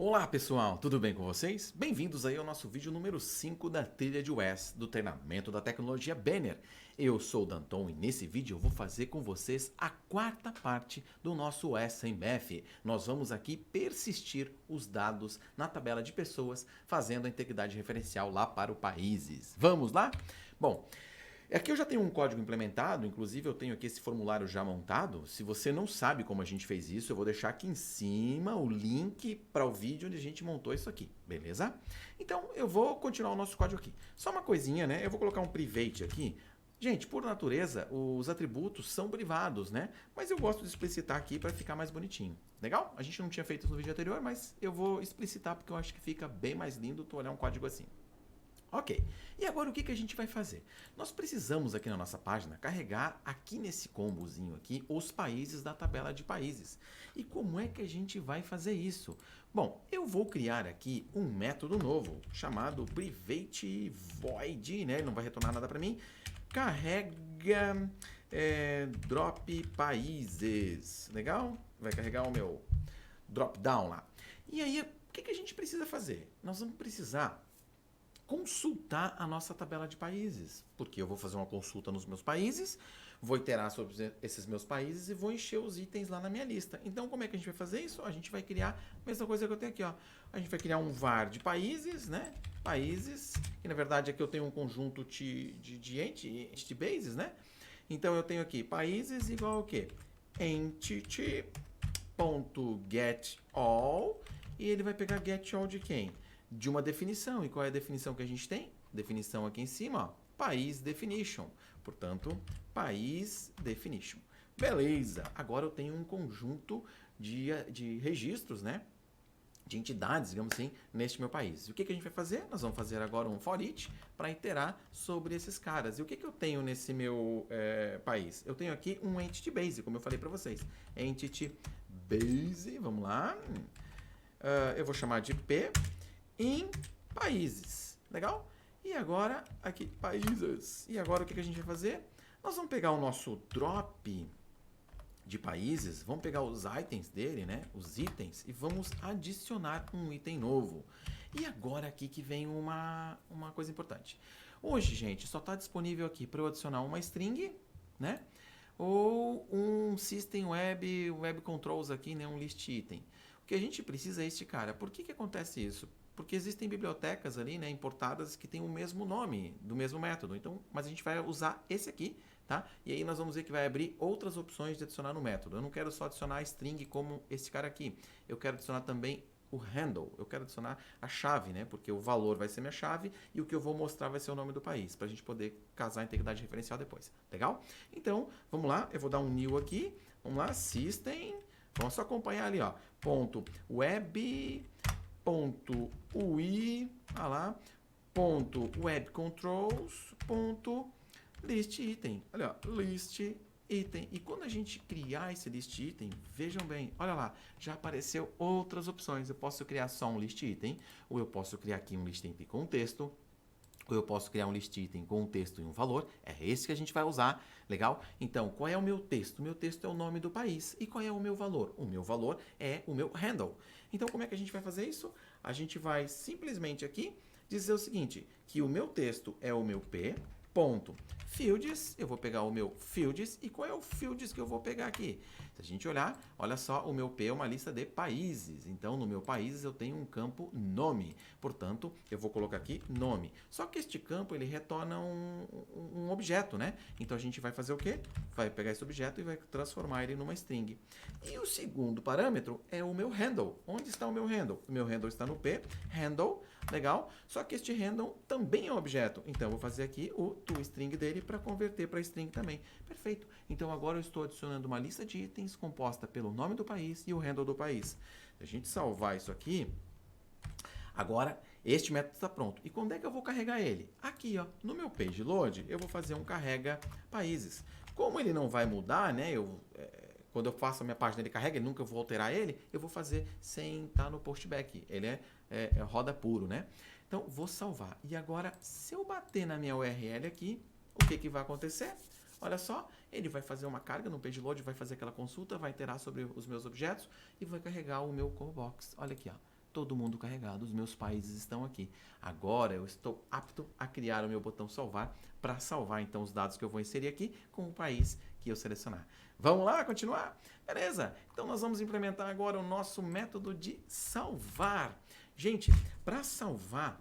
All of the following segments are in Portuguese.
Olá pessoal, tudo bem com vocês? Bem-vindos aí ao nosso vídeo número 5 da trilha de UES, do treinamento da tecnologia Banner. Eu sou o Danton e nesse vídeo eu vou fazer com vocês a quarta parte do nosso UES sem MEF. Nós vamos aqui persistir os dados na tabela de pessoas, fazendo a integridade referencial lá para o países. Vamos lá? Bom, aqui eu já tenho um código implementado, inclusive eu tenho aqui esse formulário já montado. Se você não sabe como a gente fez isso, eu vou deixar aqui em cima o link para o vídeo onde a gente montou isso aqui, beleza? Então eu vou continuar o nosso código aqui. Só uma coisinha, né? Eu vou colocar um private aqui. Gente, por natureza, os atributos são privados, né? Mas eu gosto de explicitar aqui para ficar mais bonitinho. Legal? A gente não tinha feito isso no vídeo anterior, mas eu vou explicitar porque eu acho que fica bem mais lindo tu olhar um código assim. Ok, e agora o que a gente vai fazer? Nós precisamos aqui na nossa página carregar aqui nesse combozinho aqui os países da tabela de países. E como é que a gente vai fazer isso? Bom, eu vou criar aqui um método novo chamado private void, né? Ele não vai retornar nada para mim. Carrega drop países, legal? Vai carregar o meu drop down lá. E aí, o que a gente precisa fazer? Nós vamos precisar consultar a nossa tabela de países, porque eu vou fazer uma consulta nos meus países, vou iterar sobre esses meus países e vou encher os itens lá na minha lista. Então, como é que a gente vai fazer isso? A gente vai criar a mesma coisa que eu tenho aqui, ó. A gente vai criar um var de países, né? Países, que na verdade aqui eu tenho um conjunto de entity bases, né? Então, eu tenho aqui países igual ao quê? Entity.getAll e ele vai pegar getAll de quem? De uma definição. E qual é a definição que a gente tem? Definição aqui em cima, ó, país definition. Portanto, país definition. Beleza, agora eu tenho um conjunto de registros, né? De entidades, digamos assim, neste meu país. E o que a gente vai fazer? Nós vamos fazer agora um for each para iterar sobre esses caras. E o que eu tenho nesse meu país? Eu tenho aqui um entity base, como eu falei para vocês. Entity base, vamos lá. Eu vou chamar de P em países, legal? E agora, aqui, países. E agora o que a gente vai fazer? Nós vamos pegar o nosso drop de países, vamos pegar os itens dele, né? Os itens, e vamos adicionar um item novo. E agora aqui que vem uma coisa importante. Hoje, gente, só está disponível aqui para eu adicionar uma string, né? Ou um system web controls aqui, né? Um list item. O que a gente precisa é este cara. Por que acontece isso? Porque existem bibliotecas ali, né, importadas que têm o mesmo nome do mesmo método. Então, mas a gente vai usar esse aqui, tá? E aí nós vamos ver que vai abrir outras opções de adicionar no método. Eu não quero só adicionar a string como esse cara aqui. Eu quero adicionar também o handle. Eu quero adicionar a chave, né? Porque o valor vai ser minha chave e o que eu vou mostrar vai ser o nome do país, para a gente poder casar a integridade referencial depois. Legal? Então, vamos lá. Eu vou dar um new aqui. Vamos lá, system. Vamos só acompanhar ali, ó. Ponto web .ui, .webcontrols, .list item. Olha, ó, list item. E quando a gente criar esse list item, vejam bem, olha lá, já apareceu outras opções. Eu posso criar só um list item, ou eu posso criar aqui um list item com texto, ou eu posso criar um list item com um texto e um valor. É esse que a gente vai usar, legal? Então, qual é o meu texto? O meu texto é o nome do país. E qual é o meu valor? O meu valor é o meu handle. Então, como é que a gente vai fazer isso? A gente vai simplesmente aqui dizer o seguinte, que o meu texto é o meu P, ponto, fields, eu vou pegar o meu fields, e qual é o fields que eu vou pegar aqui? Se a gente olhar, olha só, o meu P é uma lista de países, então no meu países eu tenho um campo nome, portanto, eu vou colocar aqui nome. Só que este campo, ele retorna um objeto, né? Então a gente vai fazer o quê? Vai pegar esse objeto e vai transformar ele numa string. E o segundo parâmetro é o meu handle. Onde está o meu handle? O meu handle está no P, handle, legal? Só que este handle também é um objeto, então eu vou fazer aqui o toString dele para converter para string também. Perfeito. Então agora eu estou adicionando uma lista de itens composta pelo nome do país e o handle do país. Se a gente salvar isso aqui, agora este método está pronto. E quando é que eu vou carregar ele? Aqui, ó, no meu page load, eu vou fazer um carrega países. Como ele não vai mudar, né? Quando eu faço a minha página, ele carrega, nunca vou alterar ele, eu vou fazer sem estar no postback. Ele é roda puro, né? Então, vou salvar. E agora, se eu bater na minha URL aqui, o que vai acontecer? Olha só, ele vai fazer uma carga no page load, vai fazer aquela consulta, vai iterar sobre os meus objetos e vai carregar o meu combo box. Olha aqui, ó. todo mundo carregado, os meus países estão aqui. Agora eu estou apto a criar o meu botão salvar para salvar então os dados que eu vou inserir aqui com o país que eu selecionar. Vamos lá, continuar? Beleza, então nós vamos implementar agora o nosso método de salvar. Gente, para salvar,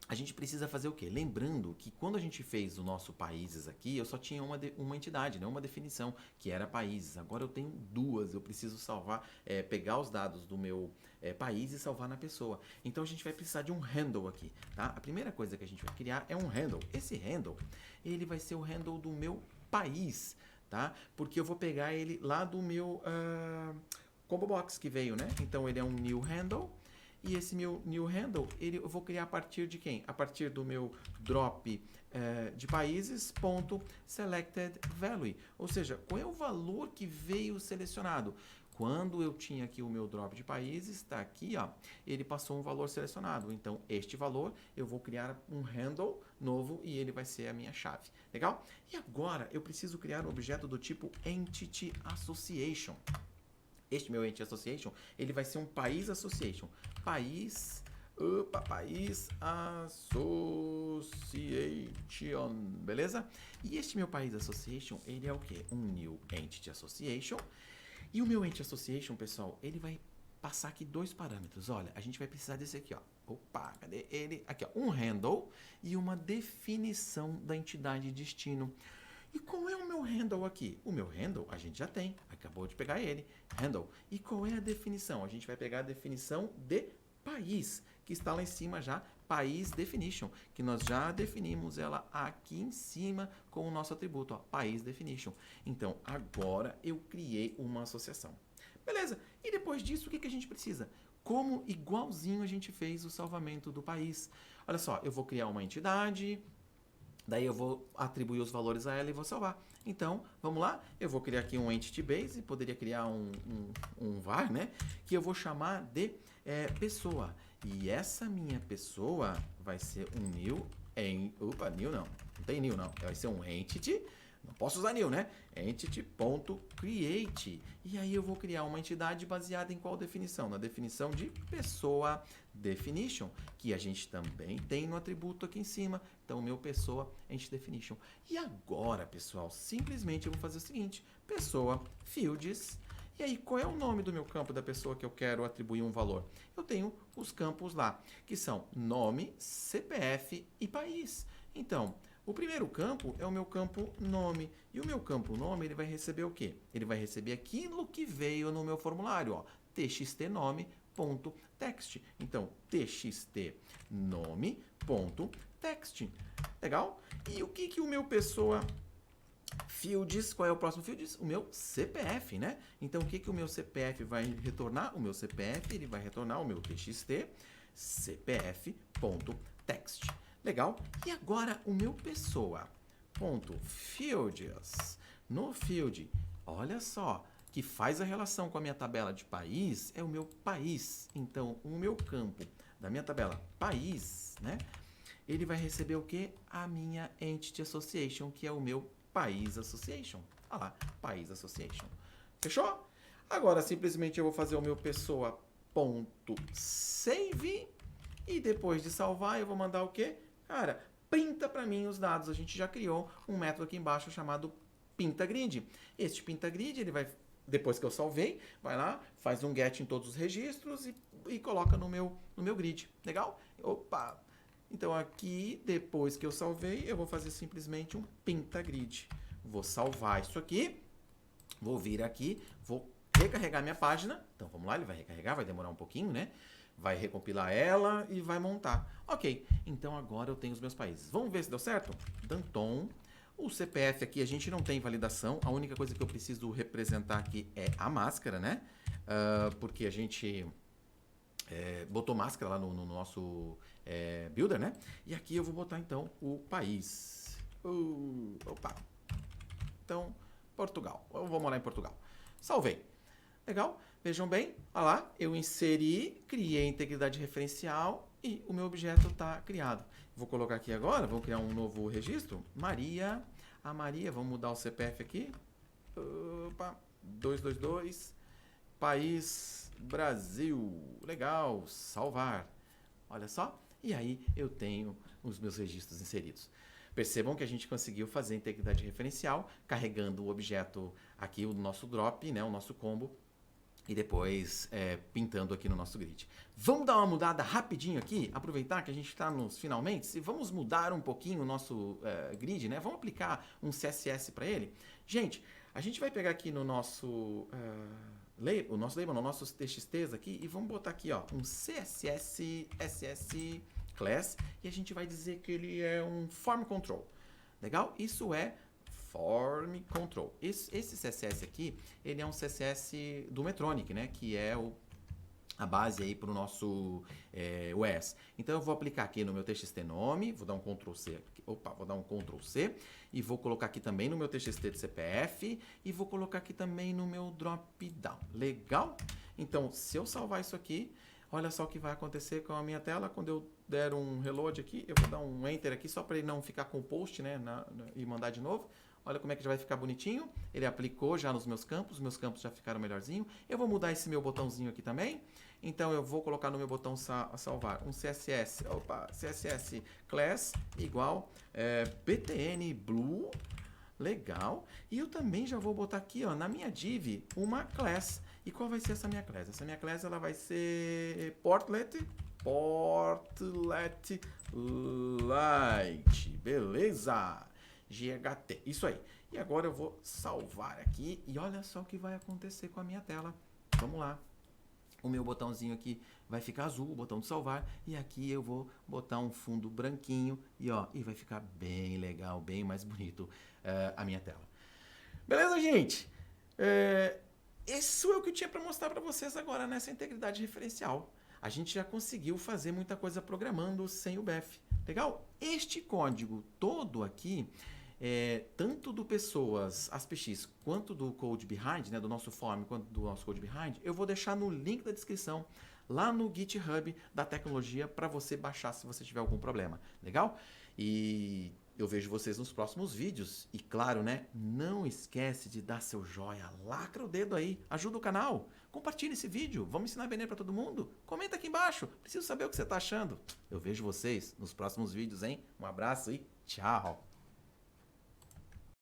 a gente precisa fazer o quê? Lembrando que quando a gente fez o nosso países aqui, eu só tinha uma entidade, né? Uma definição, que era países. Agora eu tenho duas, eu preciso salvar, pegar os dados do meu país e salvar na pessoa. Então a gente vai precisar de um handle aqui, tá? A primeira coisa que a gente vai criar é um handle. Esse handle, ele vai ser o handle do meu país, tá? Porque eu vou pegar ele lá do meu combo box que veio, né? Então ele é um new handle. E esse meu new handle, eu vou criar a partir de quem? A partir do meu drop de países, ponto, selected value. Ou seja, qual é o valor que veio selecionado? Quando eu tinha aqui o meu drop de países, está aqui, ó, ele passou um valor selecionado. Então, este valor, eu vou criar um handle novo e ele vai ser a minha chave. Legal? E agora, eu preciso criar um objeto do tipo Entity Association. Este meu Entity Association, ele vai ser um país association. País Association, beleza? E este meu país association, ele é o quê? Um new Entity Association. E o meu Entity Association, pessoal, ele vai passar aqui dois parâmetros. Olha, a gente vai precisar desse aqui, ó. Opa, cadê ele? Aqui, ó, um handle e uma definição da entidade destino. E qual é o meu handle aqui? O meu handle a gente já tem, acabou de pegar ele, handle. E qual é a definição? A gente vai pegar a definição de país, que está lá em cima já, país definition, que nós já definimos ela aqui em cima com o nosso atributo, ó, país definition. Então, agora eu criei uma associação. Beleza, e depois disso, o que a gente precisa? Como igualzinho a gente fez o salvamento do país. Olha só, eu vou criar uma entidade... Daí eu vou atribuir os valores a ela e vou salvar. Então, vamos lá. Eu vou criar aqui um Entity Base, poderia criar um var, né? Que eu vou chamar de pessoa. E essa minha pessoa vai ser um new Opa, new não. Não tem new não. Vai ser um entity. Não posso usar new, né? Entity.create. E aí eu vou criar uma entidade baseada em qual definição? Na definição de pessoa definition, que a gente também tem no atributo aqui em cima. Então, meu pessoa entity definition. E agora, pessoal, simplesmente eu vou fazer o seguinte: pessoa fields. E aí, qual é o nome do meu campo da pessoa que eu quero atribuir um valor? Eu tenho os campos lá, que são nome, CPF e país. Então, o primeiro campo é o meu campo nome. E o meu campo nome, ele vai receber o quê? Ele vai receber aquilo que veio no meu formulário, ó, txtnome.text. Então, txtnome.text. Legal? E o que o meu pessoa fields, qual é o próximo fields? O meu CPF, né? Então, o que o meu CPF vai retornar? O meu CPF, ele vai retornar o meu txt cpf.text. Legal? E agora o meu pessoa. Ponto fields. No field, olha só, que faz a relação com a minha tabela de país, é o meu país. Então, o meu campo da minha tabela país, né? Ele vai receber o quê? A minha Entity Association, que é o meu país Association. Olha lá, país Association. Fechou? Agora, simplesmente eu vou fazer o meu pessoa.save e depois de salvar, eu vou mandar o quê? Cara, printa para mim os dados. A gente já criou um método aqui embaixo chamado PintaGrid. Este PintaGrid, ele vai, depois que eu salvei, vai lá, faz um get em todos os registros e coloca no meu grid. Legal? Opa! Então aqui, depois que eu salvei, eu vou fazer simplesmente um PintaGrid. Vou salvar isso aqui, vou vir aqui, vou recarregar minha página. Então vamos lá, ele vai recarregar, vai demorar um pouquinho, né? Vai recompilar ela e vai montar. Ok, então agora eu tenho os meus países. Vamos ver se deu certo? Danton. O CPF aqui a gente não tem validação. A única coisa que eu preciso representar aqui é a máscara, né? Porque a gente botou máscara lá no nosso builder, né? E aqui eu vou botar então o país. Opa! Então, Portugal. Eu vou morar em Portugal. Salvei. Legal? Vejam bem, olha lá, eu inseri, criei a integridade referencial e o meu objeto está criado. Vou colocar aqui agora, vou criar um novo registro. Maria, a Maria, vamos mudar o CPF aqui. Opa, 222, país Brasil. Legal, salvar. Olha só. E aí eu tenho os meus registros inseridos. Percebam que a gente conseguiu fazer integridade referencial, carregando o objeto aqui, o nosso drop, né, o nosso combo, e depois pintando aqui no nosso grid. Vamos dar uma mudada rapidinho aqui, aproveitar que a gente está nos finalmente, e vamos mudar um pouquinho o nosso grid, né? Vamos aplicar um CSS para ele. Gente, a gente vai pegar aqui no nosso label, no nossos TXTs aqui, e vamos botar aqui, ó, um CSS class, e a gente vai dizer que ele é um form control. Legal? Isso é form control. Esse CSS aqui, ele é um CSS do Metronic, né? Que é a base aí para o nosso OS. Então eu vou aplicar aqui no meu TXT nome, vou dar um Ctrl C, vou dar um Ctrl C e vou colocar aqui também no meu TXT de CPF e vou colocar aqui também no meu drop down. Legal? Então, se eu salvar isso aqui, olha só o que vai acontecer com a minha tela quando eu der um reload aqui. Eu vou dar um enter aqui só para ele não ficar com o post, né, e mandar de novo. Olha como é que já vai ficar bonitinho. Ele aplicou já nos meus campos já ficaram melhorzinho. Eu vou mudar esse meu botãozinho aqui também. Então eu vou colocar no meu botão salvar um CSS class igual btn blue. Legal. E eu também já vou botar aqui, ó, na minha div uma class. E qual vai ser essa minha class? Essa minha class ela vai ser portlet light. Beleza? GHT, isso aí. E agora eu vou salvar aqui e olha só o que vai acontecer com a minha tela. Vamos lá. O meu botãozinho aqui vai ficar azul, o botão de salvar, e aqui eu vou botar um fundo branquinho e vai ficar bem legal, bem mais bonito a minha tela. Beleza, gente? Isso é o que eu tinha para mostrar para vocês agora nessa integridade referencial. A gente já conseguiu fazer muita coisa programando sem o BEF. Legal? Este código todo aqui, tanto do Pessoas AspX quanto do Code Behind, né, do nosso form, quanto do nosso Code Behind, eu vou deixar no link da descrição, lá no GitHub da tecnologia, para você baixar se você tiver algum problema. Legal? E eu vejo vocês nos próximos vídeos. E claro, né, não esquece de dar seu joia, lacra o dedo aí, ajuda o canal, compartilha esse vídeo, vamos ensinar BNer para todo mundo, comenta aqui embaixo, preciso saber o que você está achando. Eu vejo vocês nos próximos vídeos, hein? Um abraço e tchau!